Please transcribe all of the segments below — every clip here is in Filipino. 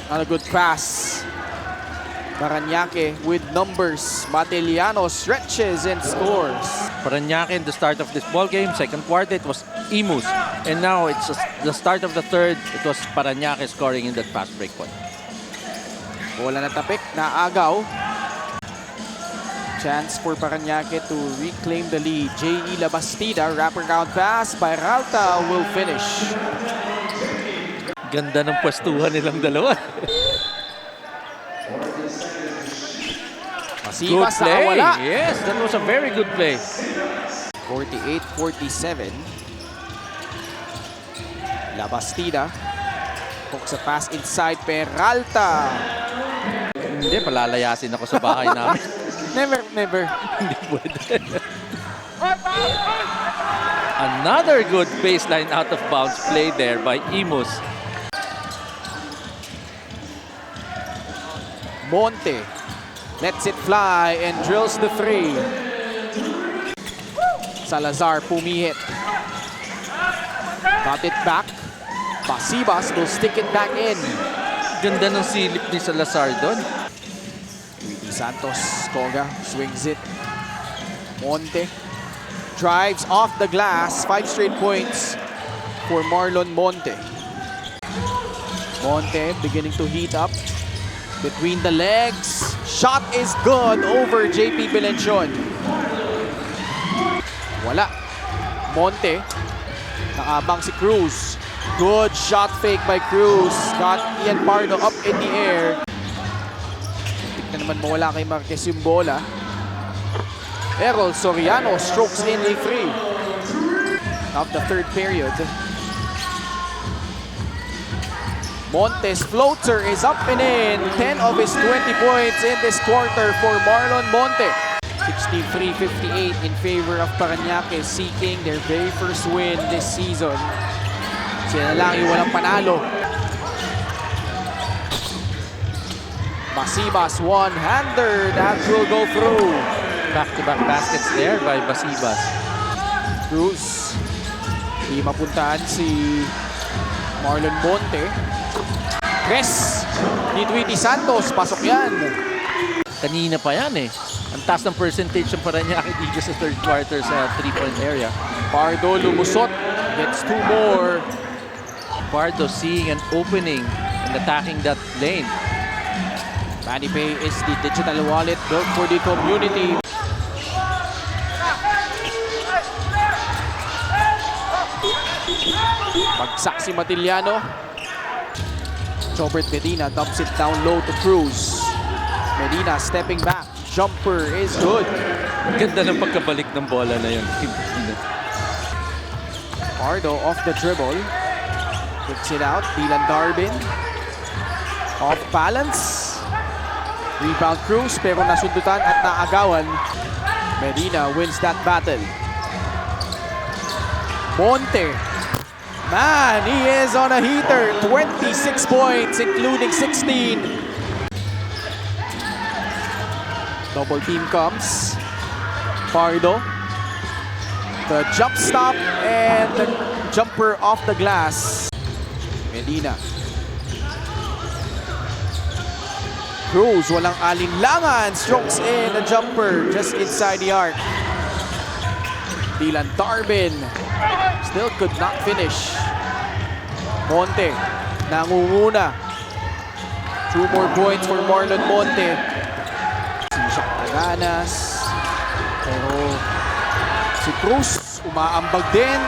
On a good pass. Parañaque with numbers. Matiliano stretches and scores. Parañaque in the start of this ball game, second quarter, it was Imus. And now it's the start of the third, it was Parañaque scoring in that fast break point. Bola na tapik, naagaw. Chance for Parañaque to reclaim the lead. J.E. Labastida, wraparound pass. Peralta will finish. Ganda ng pwestuhan nilang dalawa. Good Masibas play. nakawala. Yes, that was a very good play. 48-47. Labastida. Hooks a pass inside Peralta. Hindi, palalayasin ako sa bahay namin. Never. Hindi pwede. Another good baseline out of bounds play there by Imus. Monte lets it fly and drills the three. Salazar pumihit. Got it back. Masibas will stick it back in. Ganda ng silip ni Salazar doon. Luis Santos, Koga swings it. Monte drives off the glass. 5 straight points for Marlon Monte. Monte beginning to heat up. Between the legs. Shot is good over JP Bilencion. Wala. Monte. Nakabang si Cruz. Good shot fake by Cruz. Got Ian Pardo up in the air. Tignan naman mawala kay Marquez yung bola. Errol Soriano strokes in a free. Of the third period. Monte's floater is up and in. 10 of his 20 points in this quarter for Marlon Monte. 63-58 in favor of Parañaque, seeking their very first win this season. Sila lang yung walang panalo. Masibas one-hander. That will go through. Back-to-back baskets there by Masibas. Cruz. Di mapuntahan si Marlon Monte. Chris. Ni Tweety Santos. Pasok yan. Kanina pa yan eh. Ang taas ng percentage ng Parañaque dito sa third quarter sa 3-point area. Pardo lumusot. Gets 2 more. Pardo seeing an opening and attacking that lane. ManiPay is the digital wallet built for the community. Bagsak si Matiliano. Jobert Medina dumps it down low to Cruz. Medina stepping back. Jumper is good. Ganda ng pagkabalik ng bola na yun. Pardo off the dribble. Kicks it out. Dylan Darbin. Off balance. Rebound Cruz pero nasundutan at naagawan. Medina wins that battle. Monte. Man, he is on a heater. 26 points including 16. Double team comes. Pardo. The jump stop and the jumper off the glass. Medina. Cruz, walang alinlangan. Strokes in a jumper just inside the arc. Dylan Darbin still could not finish. Monte, nangunguna. 2 more points for Marlon Monte. Si Jacques Taganas. Pero si Cruz, umaambag din.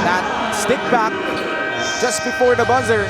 That stick back just before the buzzer.